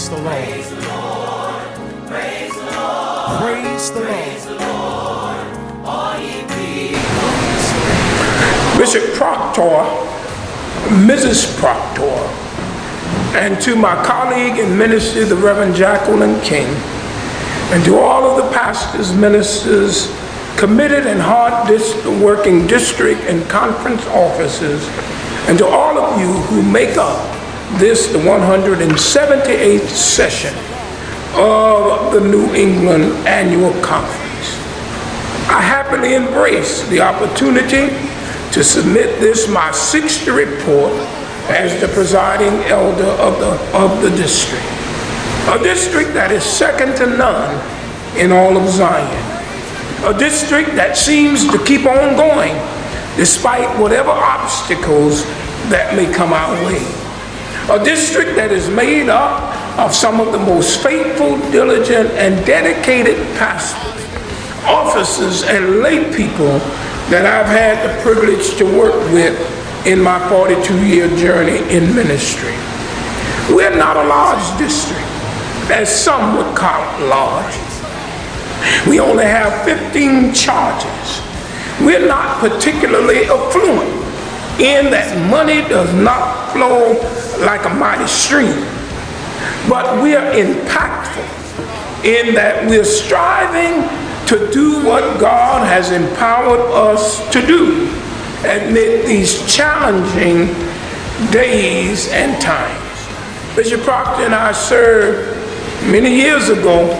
Praise the Lord. Praise the Lord. Praise the Lord. Praise the Lord. Praise the Lord. All ye people. Bishop Proctor, Mrs. Proctor, and to my colleague and minister, the Reverend Jacqueline King, and to all of the pastors, ministers, committed and hard working district and conference officers, and to all of you who make up this, the 178th session of the New England Annual Conference. I happily embrace the opportunity to submit this, my 6th report, as the presiding elder of the district. A district that is second to none in all of Zion. A district that seems to keep on going despite whatever obstacles that may come our way. A district that is made up of some of the most faithful, diligent, and dedicated pastors, officers, and lay people that I've had the privilege to work with in my 42-year journey in ministry. We're not a large district, as some would call it large. We only have 15 charges. We're not particularly affluent in that money does not flow like a mighty stream. But we are impactful in that we're striving to do what God has empowered us to do amid these challenging days and times. Bishop Proctor and I served many years ago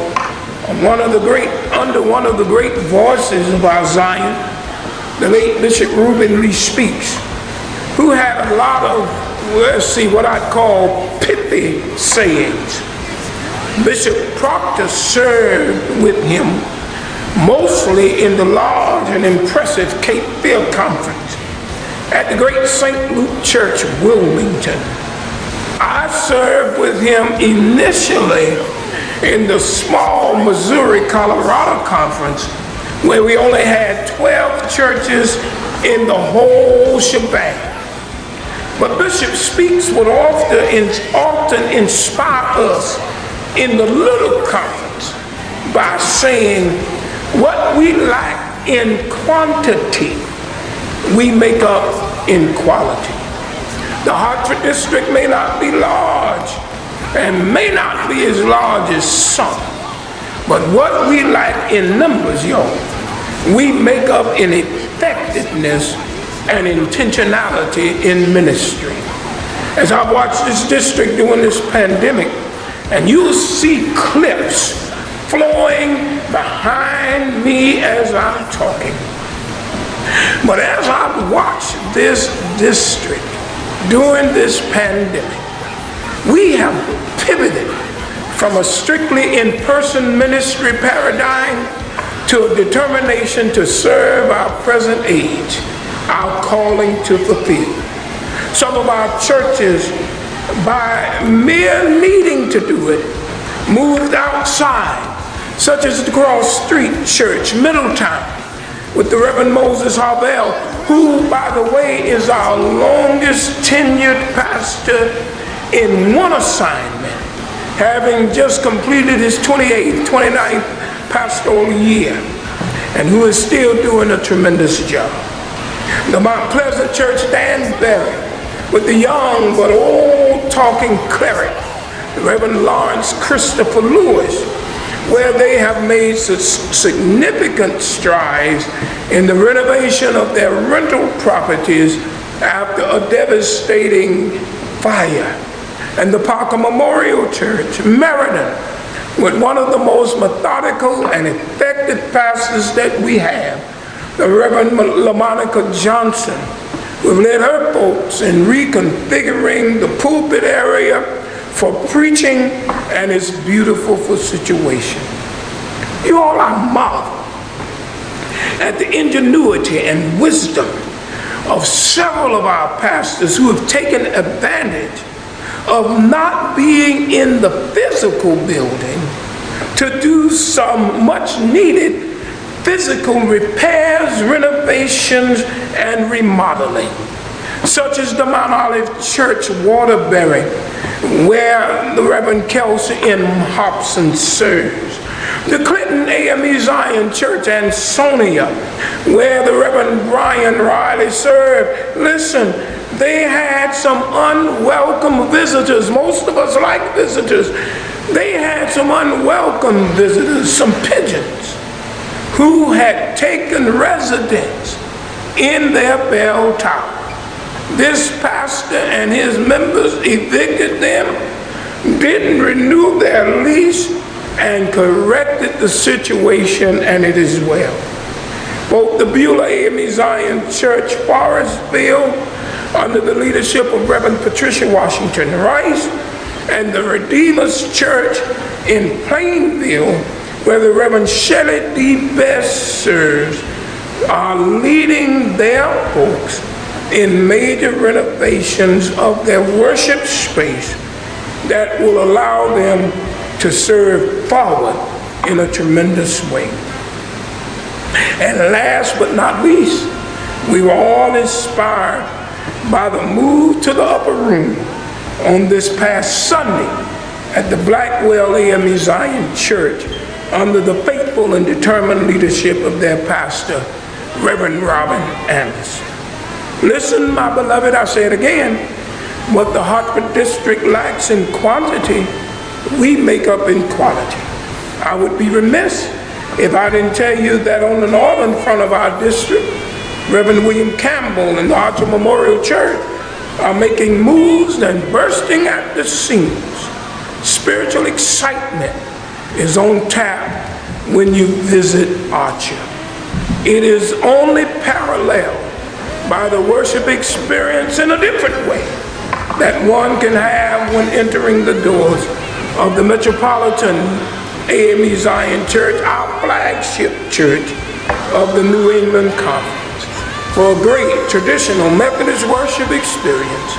under one of the great voices of our Zion, the late Bishop Reuben Lee Speaks, who had a lot of, what I call pithy sayings. Bishop Proctor served with him mostly in the large and impressive Cape Fear Conference at the great St. Luke Church, Wilmington. I served with him initially in the small Missouri, Colorado Conference, where we only had 12 churches in the whole shebang. But Bishop Speaks would often inspire us in the little conference by saying, what we lack in quantity, we make up in quality. The Hartford district may not be large and may not be as large as some, but what we lack in numbers, we make up in effectiveness and intentionality in ministry. As I watch this district during this pandemic, and you'll see clips flowing behind me as I'm talking. But as I watch this district during this pandemic, we have pivoted from a strictly in-person ministry paradigm to a determination to serve our present age, our calling to fulfill. Some of our churches, by mere needing to do it, moved outside, such as the Cross Street Church, Middletown, with the Reverend Moses Harvell, who, by the way, is our longest tenured pastor in one assignment, having just completed his 29th pastoral year, and who is still doing a tremendous job. The Mount Pleasant Church, Danbury, with the young but old talking cleric, the Reverend Lawrence Christopher Lewis, where they have made such significant strides in the renovation of their rental properties after a devastating fire. And the Parker Memorial Church, Meriden, with one of the most methodical and effective pastors that we have, the Reverend LaMonica Johnson, who led her folks in reconfiguring the pulpit area for preaching and its beautiful for situation. You all are marvel at the ingenuity and wisdom of several of our pastors who have taken advantage of not being in the physical building to do some much needed physical repairs, renovations, and remodeling, such as the Mount Olive Church, Waterbury, where the Reverend Kelsey M. Hobson serves. The Clinton AME Zion Church, Ansonia, where the Reverend Brian Riley served. Listen, they had some unwelcome visitors. Most of us like visitors. They had some unwelcome visitors, some pigeons, who had taken residence in their bell tower. This pastor and his members evicted them, didn't renew their lease, and corrected the situation, and it is well. Both the Beulah AME Zion Church, Forestville, under the leadership of Reverend Patricia Washington Rice, and the Redeemer's Church in Plainville, where the Reverend Shelley D. Best serves, are leading their folks in major renovations of their worship space that will allow them to serve forward in a tremendous way. And last but not least, we were all inspired by the move to the upper room on this past Sunday at the Blackwell AME Zion Church under the faithful and determined leadership of their pastor, Reverend Robin Anderson. Listen, my beloved, I say it again, what the Hartford district lacks in quantity, we make up in quality. I would be remiss if I didn't tell you that on the northern front of our district, Reverend William Campbell and the Archer Memorial Church are making moves and bursting at the seams. Spiritual excitement is on tap when you visit Archer. It is only paralleled by the worship experience in a different way that one can have when entering the doors of the Metropolitan AME Zion Church, our flagship church of the New England Conference, for a great traditional Methodist worship experience,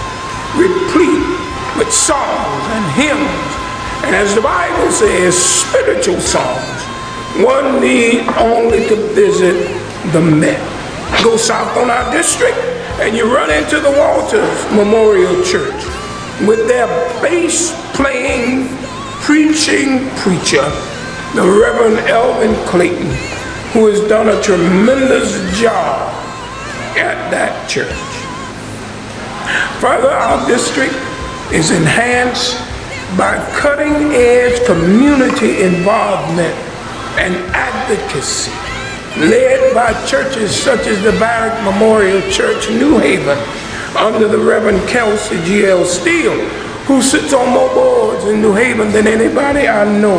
replete with songs and hymns, and as the Bible says, spiritual songs. One need only to visit the Met. Go south on our district and you run into the Walters Memorial Church with their bass playing, preaching preacher, the Reverend Elvin Clayton, who has done a tremendous job at that church. Further, our district is enhanced by cutting-edge community involvement and advocacy, led by churches such as the Barrack Memorial Church, New Haven, under the Reverend Kelsey G.L. Steele, who sits on more boards in New Haven than anybody I know.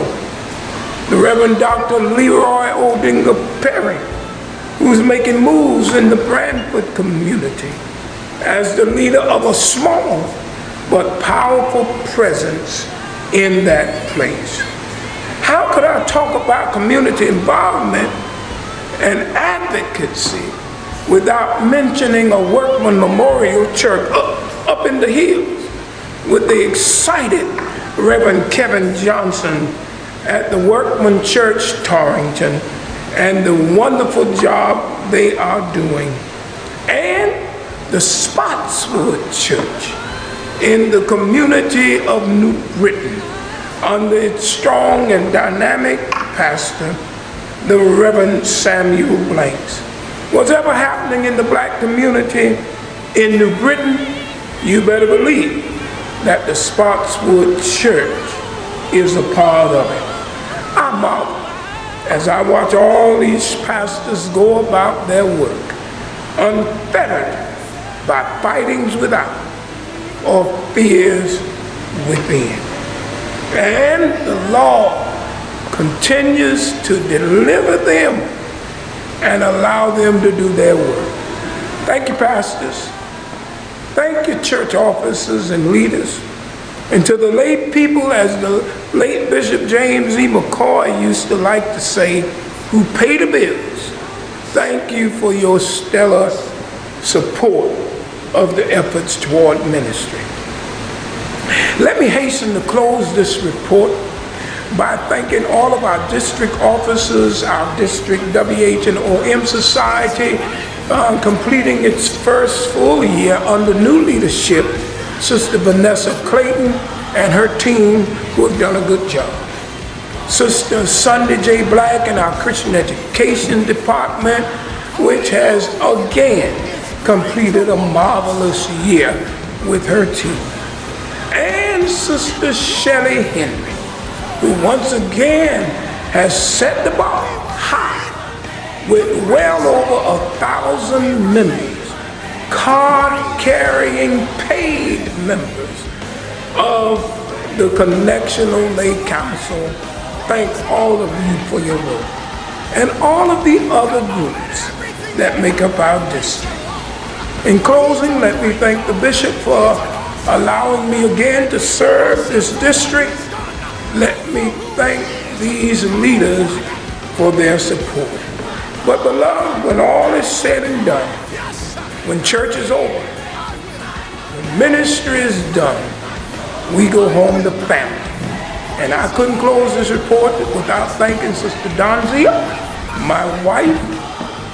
The Reverend Dr. Leroy Odinga Perry, who's making moves in the Brantford community as the leader of a small but powerful presence in that place. How could I talk about community involvement and advocacy without mentioning a Workman Memorial Church up in the hills with the excited Reverend Kevin Johnson at the Workman Church, Torrington, and the wonderful job they are doing, and the Spotswood Church in the community of New Britain under its strong and dynamic pastor, the Reverend Samuel Blanks. Whatever happening in the black community in New Britain, you better believe that the Spotswood Church is a part of it. I'm out as I watch all these pastors go about their work, unfettered by fightings without or fears within. And the Lord continues to deliver them and allow them to do their work. Thank you, pastors. Thank you, church officers and leaders. And to the lay people, as the late Bishop James E. McCoy used to like to say, who pay the bills, thank you for your stellar support of the efforts toward ministry. Let me hasten to close this report by thanking all of our district officers, our district WH&OM Society, completing its first full year under new leadership, Sister Vanessa Clayton and her team who have done a good job. Sister Sunday J. Black in our Christian Education Department, which has again completed a marvelous year with her team. And Sister Shelley Henry, who once again has set the bar high with well over 1,000 members, card-carrying paid members of the Connectional Lay Council. Thank all of you for your work, and all of the other groups that make up our district. In closing, let me thank the Bishop for allowing me again to serve this district. Let me thank these leaders for their support. But beloved, when all is said and done, when church is over, when ministry is done, we go home to family. And I couldn't close this report without thanking Sister Donzia, my wife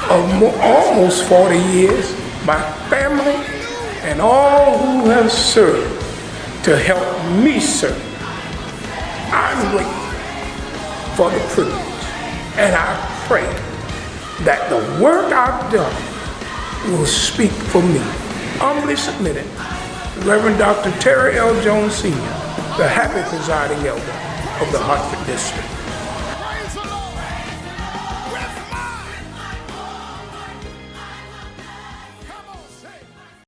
of almost 40 years, my family, and all who have served to help me serve. I'm grateful for the privilege, and I pray that the work I've done will speak for me. Humbly submitted, Reverend Dr. Terry L. Jones Sr., the happy presiding elder of the Hartford District.